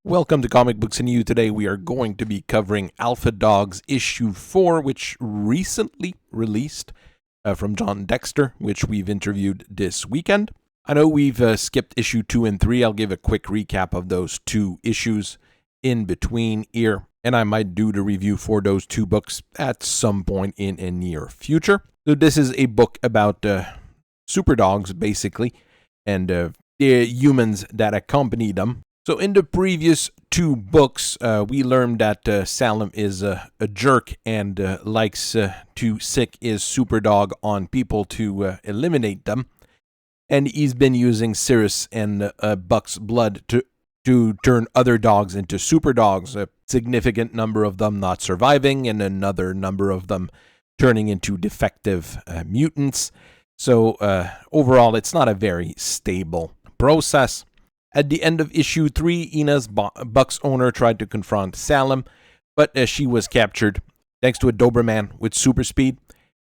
Welcome to Comic Books and You. Today we are going to be covering Alpha Dogs issue 4, which recently released from John Dexter, which we've interviewed this weekend. I know we've skipped issue 2 and 3. I'll give a quick recap of those two issues in between here, and I might do the review for those two books at some point in a near future. So this is a book about super dogs, basically, and the humans that accompany them. So in the previous two books, we learned that Salem is a jerk and likes to sick his super dog on people to eliminate them. And he's been using Cyrus and Buck's blood to turn other dogs into super dogs, a significant number of them not surviving and another number of them turning into defective mutants. So overall, it's not a very stable process. At the end of issue 3, Ina's Buck's owner tried to confront Salem, but she was captured thanks to a Doberman with super speed,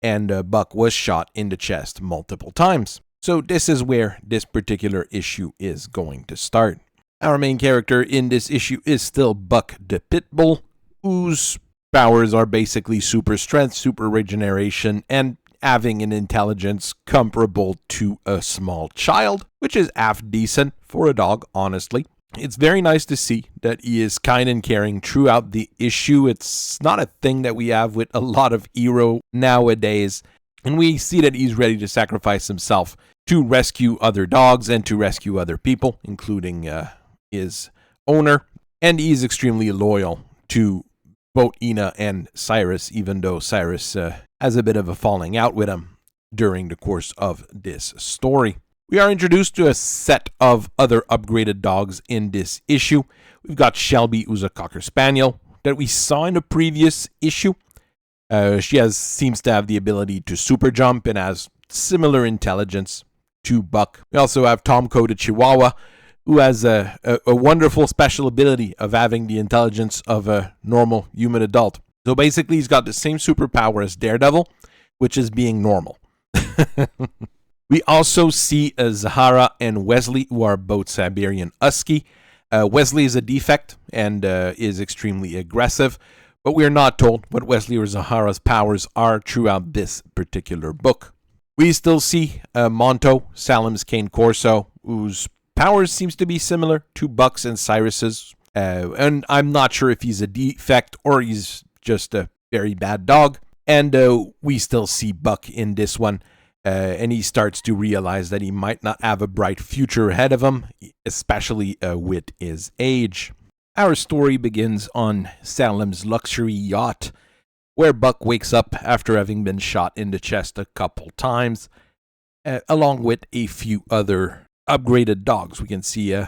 and Buck was shot in the chest multiple times. So this is where this particular issue is going to start. Our main character in this issue is still Buck the Pitbull, whose powers are basically super strength, super regeneration, and having an intelligence comparable to a small child, which is half decent for a dog, honestly. It's very nice to see that he is kind and caring throughout the issue. It's not a thing that we have with a lot of hero nowadays, and we see that he's ready to sacrifice himself to rescue other dogs and to rescue other people, including his owner, and he's extremely loyal to both Ina and Cyrus, even though Cyrus has a bit of a falling out with him during the course of this story. We are introduced to a set of other upgraded dogs in this issue. We've got Shelby, who's a Cocker Spaniel that we saw in the previous issue. She seems to have the ability to super jump and has similar intelligence to Buck. We also have Tomko, the Chihuahua, who has a wonderful special ability of having the intelligence of a normal human adult. So basically, he's got the same superpower as Daredevil, which is being normal. We also see Zahara and Wesley, who are both Siberian Husky. Wesley is a defect and is extremely aggressive, but we are not told what Wesley or Zahara's powers are throughout this particular book. We still see Monto, Salem's Cane Corso, whose powers seems to be similar to Buck's and Cyrus's, and I'm not sure if he's a defect or he's just a very bad dog. And we still see Buck in this one, and he starts to realize that he might not have a bright future ahead of him, especially with his age. Our story begins on Salem's luxury yacht, where Buck wakes up after having been shot in the chest a couple times, along with a few other upgraded dogs. We can see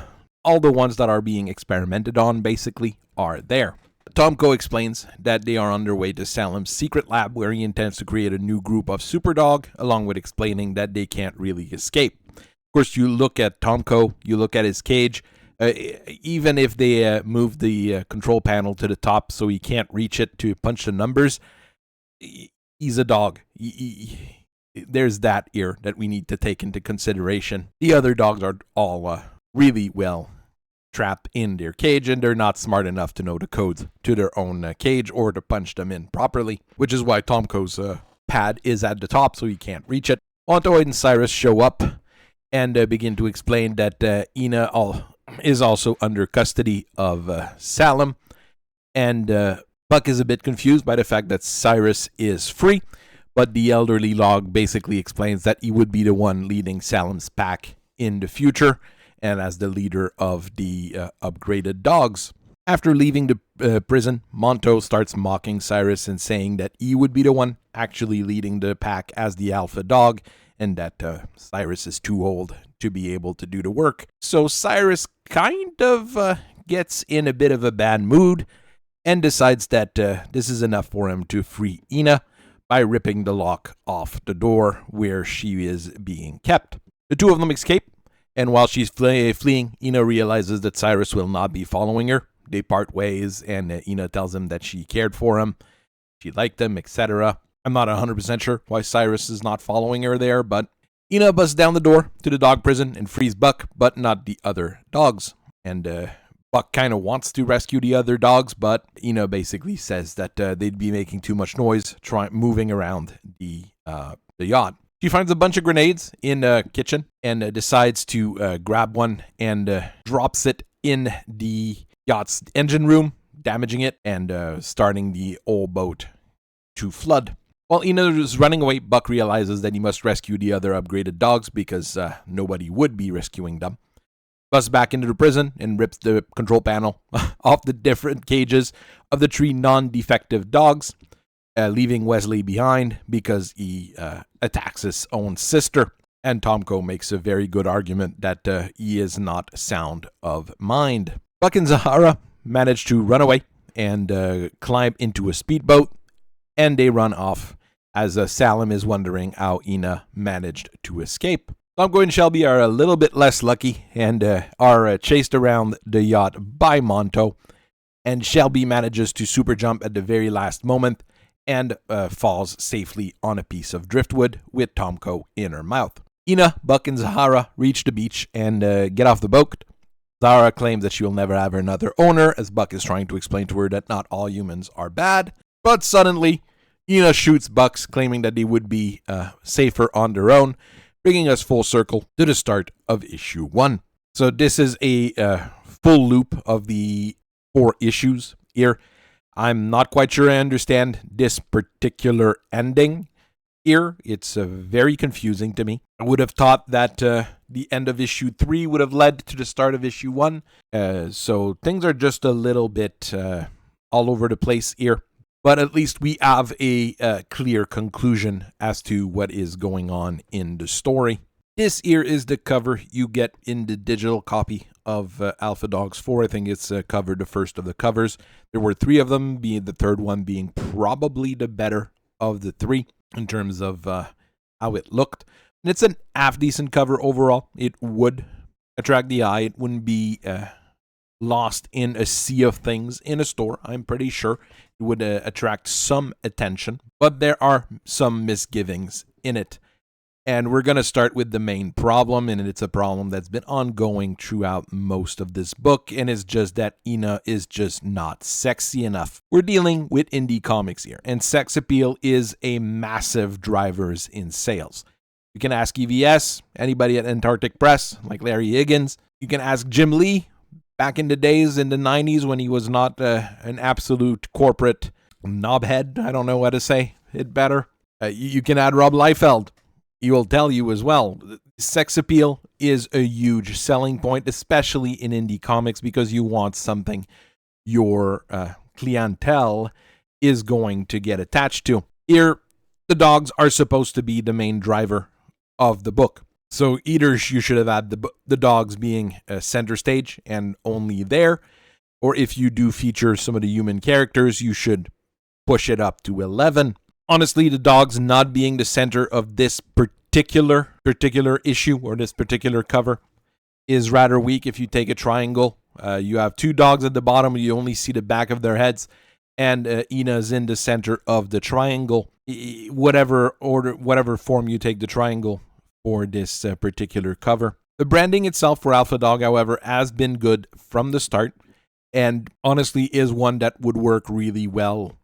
all the ones that are being experimented on basically are there. Tomko explains that they are on their way to Salem's secret lab, where he intends to create a new group of super dog, along with explaining that they can't really escape. Of course, you look at Tomko, you look at his cage, even if they move the control panel to the top so he can't reach it to punch the numbers, he's a dog. There's that here that we need to take into consideration. The other dogs are all really well trapped in their cage, and they're not smart enough to know the codes to their own cage or to punch them in properly, which is why Tomko's pad is at the top so he can't reach it. Monto and Cyrus show up and begin to explain that Ina is also under custody of Salem, and Buck is a bit confused by the fact that Cyrus is free, but the elderly log basically explains that he would be the one leading Salem's pack in the future and as the leader of the upgraded dogs. After leaving the prison, Monto starts mocking Cyrus and saying that he would be the one actually leading the pack as the alpha dog, and that Cyrus is too old to be able to do the work. So Cyrus kind of gets in a bit of a bad mood and decides that this is enough for him to free Ina by ripping the lock off the door where she is being kept. The two of them escape, and while she's fleeing, Ina realizes that Cyrus will not be following her. They part ways, and Ina tells him that she cared for him, she liked him, etc. I'm not 100% sure why Cyrus is not following her there, but Ina busts down the door to the dog prison and frees Buck, but not the other dogs. And Buck kind of wants to rescue the other dogs, but Ina basically says that they'd be making too much noise moving around the yacht. She finds a bunch of grenades in the kitchen and decides to grab one and drops it in the yacht's engine room, damaging it and starting the old boat to flood. While Ina is running away, Buck realizes that he must rescue the other upgraded dogs because nobody would be rescuing them. Busts back into the prison and rips the control panel off the different cages of the 3 non-defective dogs, leaving Wesley behind because he attacks his own sister. And Tomko makes a very good argument that he is not sound of mind. Buck and Zahara manage to run away and climb into a speedboat, and they run off as Salem is wondering how Ina managed to escape. Tomko and Shelby are a little bit less lucky and are chased around the yacht by Monto, and Shelby manages to super jump at the very last moment and falls safely on a piece of driftwood with Tomko in her mouth. Ina, Buck, and Zahara reach the beach and get off the boat. Zahara claims that she will never have another owner, as Buck is trying to explain to her that not all humans are bad. But suddenly, Ina shoots Buck, claiming that they would be safer on their own, bringing us full circle to the start of issue 1. So this is a full loop of the 4 issues here. I'm not quite sure I understand this particular ending here. It's very confusing to me. I would have thought that the end of issue 3 would have led to the start of issue 1. So things are just a little bit all over the place here. But at least we have a clear conclusion as to what is going on in the story. This here is the cover you get in the digital copy of Alpha Dogs 4. I think it's covered the first of the covers. There were 3 of them, being the third one being probably the better of the 3 in terms of how it looked. And it's an half-decent cover overall. It would attract the eye. It wouldn't be lost in a sea of things in a store. I'm pretty sure it would attract some attention, but there are some misgivings in it. And we're going to start with the main problem, and it's a problem that's been ongoing throughout most of this book, and it's just that Ina is just not sexy enough. We're dealing with indie comics here, and sex appeal is a massive driver in sales. You can ask EVS, anybody at Antarctic Press, like Larry Higgins. You can ask Jim Lee, back in the days in the 90s when he was not an absolute corporate knobhead. I don't know how to say it better. You can add Rob Liefeld. He will tell you as well. Sex appeal is a huge selling point, especially in indie comics, because you want something your clientele is going to get attached to. Here, the dogs are supposed to be the main driver of the book. So either you should have had the dogs being center stage and only there, or if you do feature some of the human characters, you should push it up to 11. Honestly, the dogs not being the center of this particular issue or this particular cover is rather weak. If you take a triangle, you have 2 dogs at the bottom, you only see the back of their heads, and Ina's in the center of the triangle. Whatever form you take the triangle for this particular cover. The branding itself for Alpha Dog, however, has been good from the start, and honestly is one that would work really well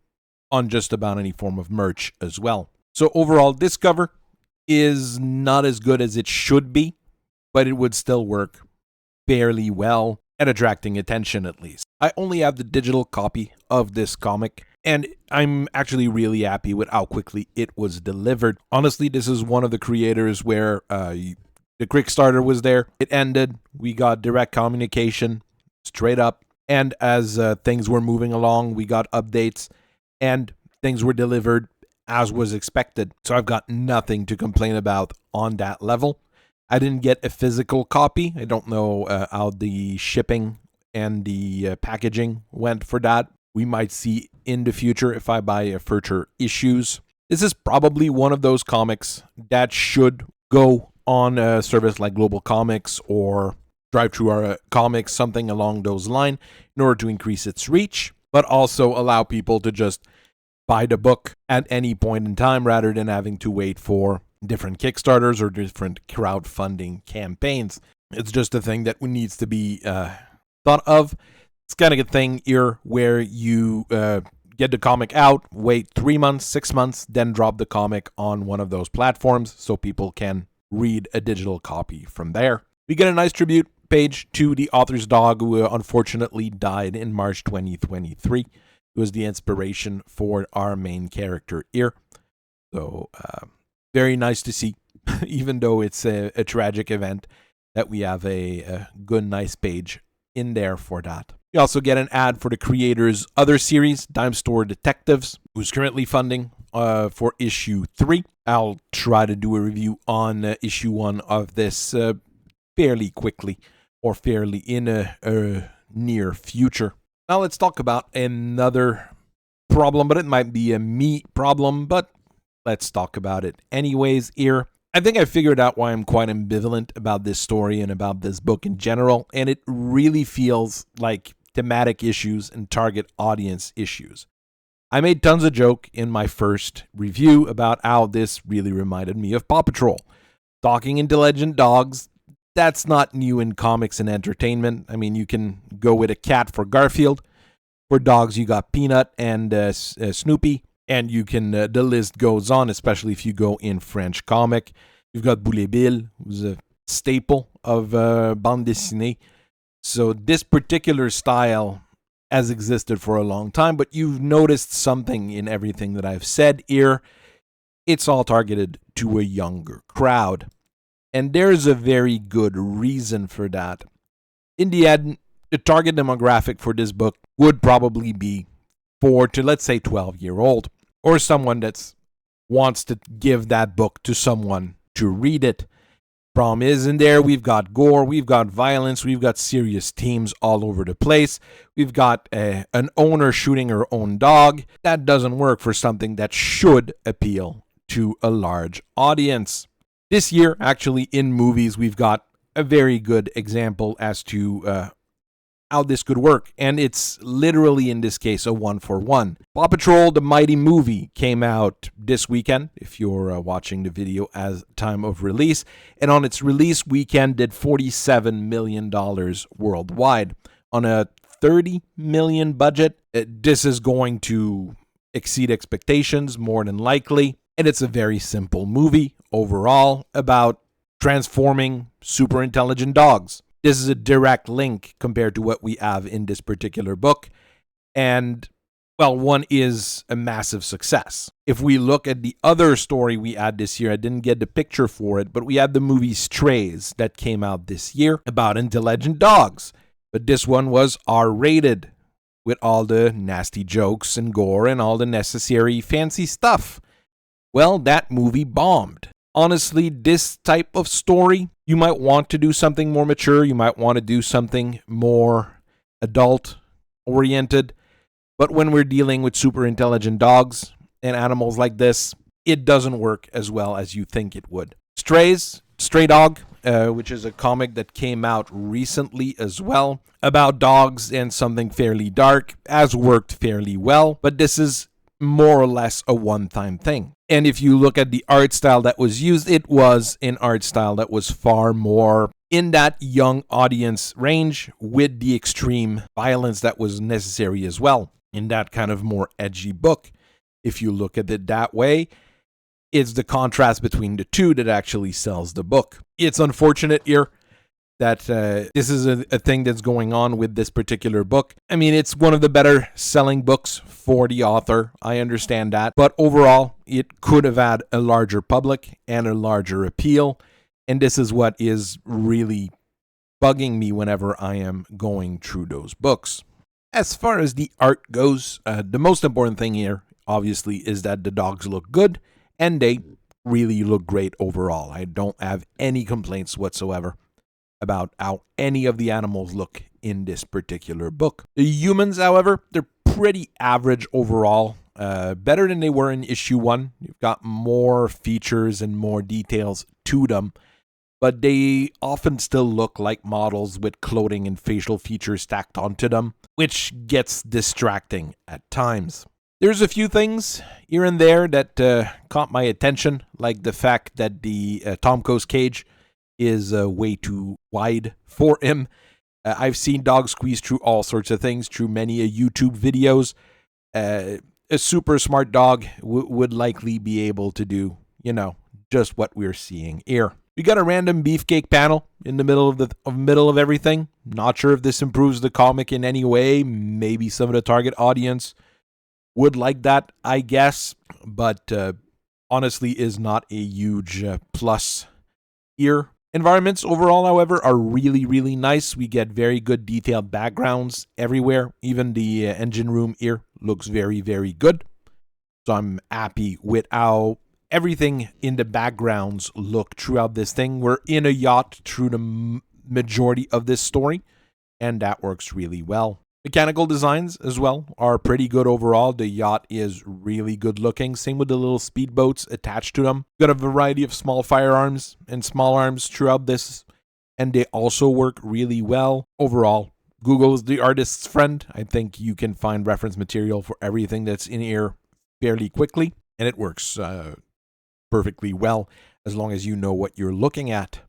on just about any form of merch as well. So overall, this cover is not as good as it should be, but it would still work fairly well at attracting attention at least. I only have the digital copy of this comic, and I'm actually really happy with how quickly it was delivered. Honestly, this is one of the creators where the Kickstarter was there. It ended. We got direct communication straight up. And as things were moving along, we got updates and things were delivered as was expected. So I've got nothing to complain about on that level. I didn't get a physical copy. I don't know how the shipping and the packaging went for that. We might see in the future if I buy future issues. This is probably one of those comics that should go on a service like Global Comics or Drive-Thru Comics, something along those lines, in order to increase its reach, but also allow people to just buy the book at any point in time rather than having to wait for different Kickstarters or different crowdfunding campaigns. It's just a thing that needs to be thought of. It's kind of a thing here where you get the comic out, wait 3 months, 6 months, then drop the comic on one of those platforms so people can read a digital copy from there. We get a nice tribute page to the author's dog, who unfortunately died in March 2023. It was the inspiration for our main character here. So very nice to see, even though it's a tragic event, that we have a good, nice page in there for that. You also get an ad for the creator's other series, Dime Store Detectives, who's currently funding for issue 3. I'll try to do a review on issue 1 of this fairly quickly, or fairly in a near future. Now let's talk about another problem, but it might be a me problem, but let's talk about it anyways here. I think I figured out why I'm quite ambivalent about this story and about this book in general, and it really feels like thematic issues and target audience issues. I made tons of joke in my first review about how this really reminded me of Paw Patrol. Talking intelligent dogs, that's not new in comics and entertainment. I mean, you can go with a cat for Garfield. For dogs, you got Peanut and Snoopy. And you can, the list goes on, especially if you go in French comic. You've got Boulet Bill, who's a staple of bande dessinée. So this particular style has existed for a long time, but you've noticed something in everything that I've said here. It's all targeted to a younger crowd. And there's a very good reason for that. In the end, the target demographic for this book would probably be 4 to, let's say, 12-year-old, or someone that wants to give that book to someone to read it. Problem is, in there, we've got gore, we've got violence, we've got serious themes all over the place. We've got an owner shooting her own dog. That doesn't work for something that should appeal to a large audience. This year, actually, in movies, we've got a very good example as to how this could work, and it's literally in this case a 1-for-1. Paw Patrol the Mighty Movie came out this weekend, if you're watching the video as time of release, and on its release weekend did $47 million worldwide. On a $30 million budget, this is going to exceed expectations more than likely, and it's a very simple movie overall about transforming super intelligent dogs. This is a direct link compared to what we have in this particular book. And, well, one is a massive success. If we look at the other story we had this year, I didn't get the picture for it, but we had the movie Strays that came out this year about intelligent dogs. But this one was R-rated with all the nasty jokes and gore and all the necessary fancy stuff. Well, that movie bombed. Honestly, this type of story, you might want to do something more mature. You might want to do something more adult-oriented. But when we're dealing with super intelligent dogs and animals like this, it doesn't work as well as you think it would. Stray Dog, which is a comic that came out recently as well, about dogs and something fairly dark, has worked fairly well. But this is more or less a one-time thing. And if you look at the art style that was used, it was an art style that was far more in that young audience range with the extreme violence that was necessary as well in that kind of more edgy book. If you look at it that way, it's the contrast between the two that actually sells the book. It's unfortunate here that this is a thing that's going on with this particular book. I mean, it's one of the better selling books for the author. I understand that. But overall, it could have had a larger public and a larger appeal. And this is what is really bugging me whenever I am going through those books. As far as the art goes, the most important thing here, obviously, is that the dogs look good and they really look great overall. I don't have any complaints whatsoever about how any of the animals look in this particular book. The humans, however, they're pretty average overall. Better than they were in issue 1. You've got more features and more details to them, but they often still look like models with clothing and facial features stacked onto them, which gets distracting at times. There's a few things here and there that caught my attention, like the fact that the Tomko's cage is way too wide for him. I've seen dogs squeeze through all sorts of things, through many YouTube videos. A super smart dog would likely be able to do, just what we're seeing here. We got a random beefcake panel in the middle of everything. Not sure if this improves the comic in any way. Maybe some of the target audience would like that, I guess, but honestly is not a huge plus here. Environments overall, however, are really, really nice. We get very good detailed backgrounds everywhere. Even the engine room here looks very, very good. So I'm happy with how everything in the backgrounds look throughout this thing. We're in a yacht through the majority of this story, and that works really well. Mechanical designs as well are pretty good overall. The yacht is really good looking. Same with the little speedboats attached to them. Got a variety of small firearms and small arms throughout this, and they also work really well. Overall, Google is the artist's friend. I think you can find reference material for everything that's in here fairly quickly, and it works perfectly well as long as you know what you're looking at.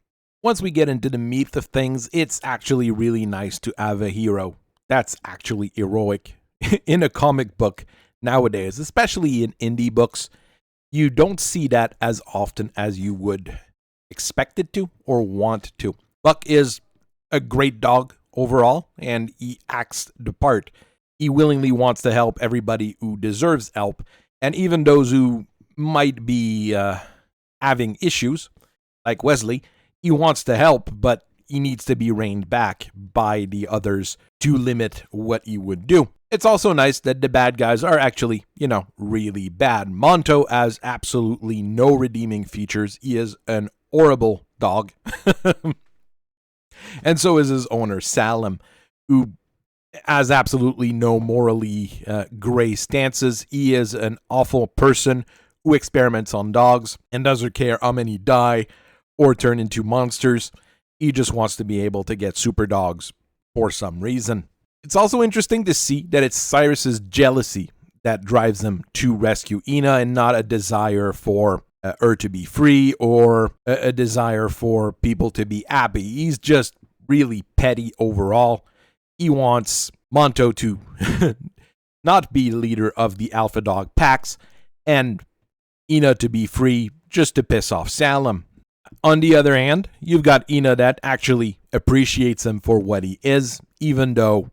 Once we get into the meat of things, it's actually really nice to have a hero that's actually heroic in a comic book nowadays, especially in indie books. You don't see that as often as you would expect it to or want to. Buck is a great dog overall, and he acts the part. He willingly wants to help everybody who deserves help, and even those who might be having issues, like Wesley. He wants to help, but he needs to be reined back by the others to limit what he would do. It's also nice that the bad guys are actually, really bad. Monto has absolutely no redeeming features. He is an horrible dog. And so is his owner, Salem, who has absolutely no morally gray stances. He is an awful person who experiments on dogs and doesn't care how many die or turn into monsters. He just wants to be able to get super dogs for some reason. It's also interesting to see that it's Cyrus's jealousy that drives him to rescue Ina, and not a desire for her to be free or a desire for people to be happy. He's just really petty overall. He wants Monto to not be leader of the Alpha Dog packs, and Ina to be free just to piss off Salem. On the other hand, you've got Ina that actually appreciates him for what he is, even though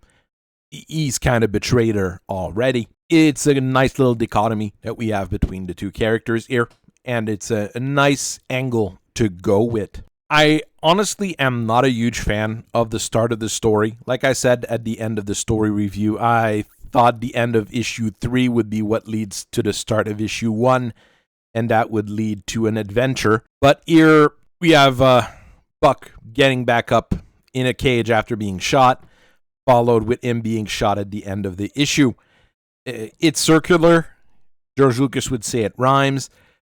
he's kind of betrayed her already. It's a nice little dichotomy that we have between the two characters here, and it's a nice angle to go with. I honestly am not a huge fan of the start of the story. Like I said at the end of the story review, I thought the end of issue 3 would be what leads to the start of issue 1, and that would lead to an adventure. But here we have Buck getting back up in a cage after being shot, followed with him being shot at the end of the issue. It's circular. George Lucas would say it rhymes,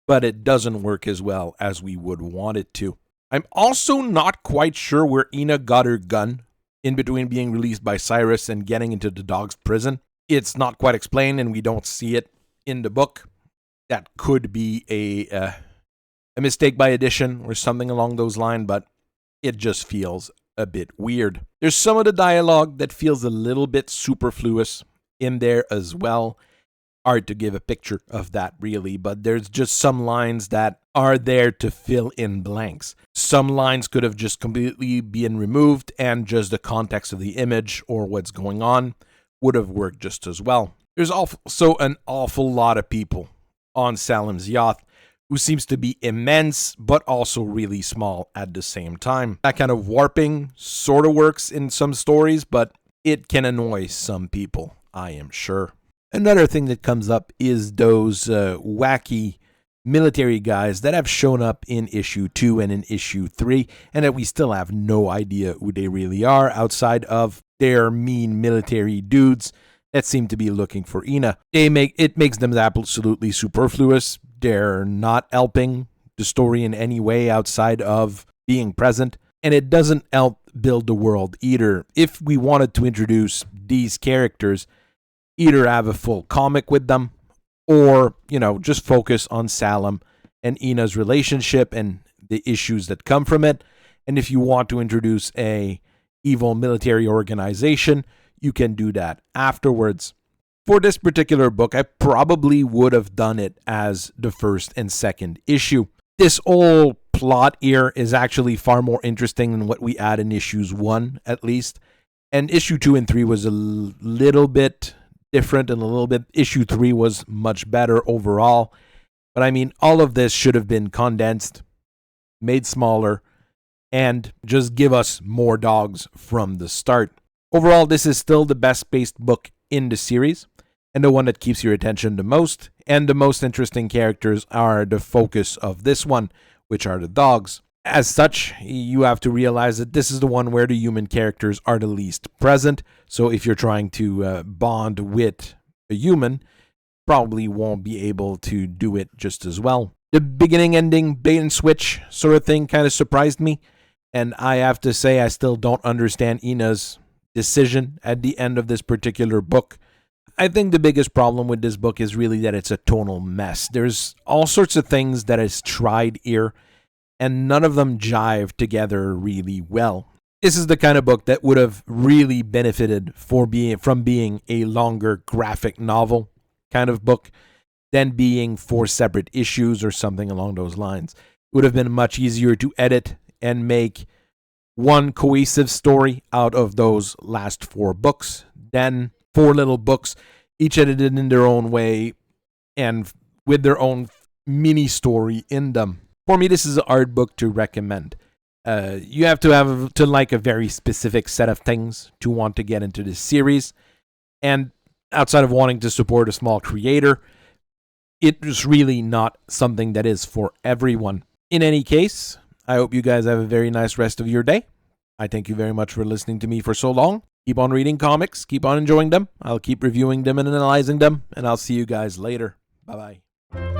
but it doesn't work as well as we would want it to. I'm also not quite sure where Ina got her gun in between being released by Cyrus and getting into the dog's prison. It's not quite explained, and we don't see it in the book. That could be a mistake by edition or something along those lines, but it just feels a bit weird. There's some of the dialogue that feels a little bit superfluous in there as well. Hard to give a picture of that really, but there's just some lines that are there to fill in blanks. Some lines could have just completely been removed, and just the context of the image or what's going on would have worked just as well. There's also an awful lot of people on Salem's yacht who seems to be immense, but also really small at the same time. That kind of warping sort of works in some stories, but it can annoy some people, I am sure. Another thing that comes up is those wacky military guys that have shown up in issue 2 and in issue 3, and that we still have no idea who they really are outside of their mean military dudes that seem to be looking for Ina. It makes them absolutely superfluous. They're not helping the story in any way outside of being present, and it doesn't help build the world either. If we wanted to introduce these characters, either have a full comic with them, or, just focus on Salem and Ina's relationship and the issues that come from it. And if you want to introduce a evil military organization, you can do that afterwards. For this particular book, I probably would have done it as the first and second issue. This whole plot here is actually far more interesting than what we had in issues 1, at least. And issue 2 and 3 was a little bit different, and issue 3 was much better overall. But I mean, all of this should have been condensed, made smaller, and just give us more dogs from the start. Overall, this is still the best paced book in the series, and the one that keeps your attention the most, and the most interesting characters are the focus of this one, which are the dogs. As such, you have to realize that this is the one where the human characters are the least present, so if you're trying to bond with a human, probably won't be able to do it just as well. The beginning, ending, bait and switch sort of thing kind of surprised me, and I have to say I still don't understand Ina's decision at the end of this particular book. I think the biggest problem with this book is really that it's a tonal mess. There's all sorts of things that is tried here, and none of them jive together really well. This is the kind of book that would have really benefited from being a longer graphic novel kind of book than being 4 separate issues or something along those lines. It would have been much easier to edit and make one cohesive story out of those last 4 books than 4 little books, each edited in their own way and with their own mini story in them. For me, this is a hard book to recommend. You have to like a very specific set of things to want to get into this series. And outside of wanting to support a small creator, it is really not something that is for everyone. In any case, I hope you guys have a very nice rest of your day. I thank you very much for listening to me for so long. Keep on reading comics. Keep on enjoying them. I'll keep reviewing them and analyzing them. And I'll see you guys later. Bye-bye.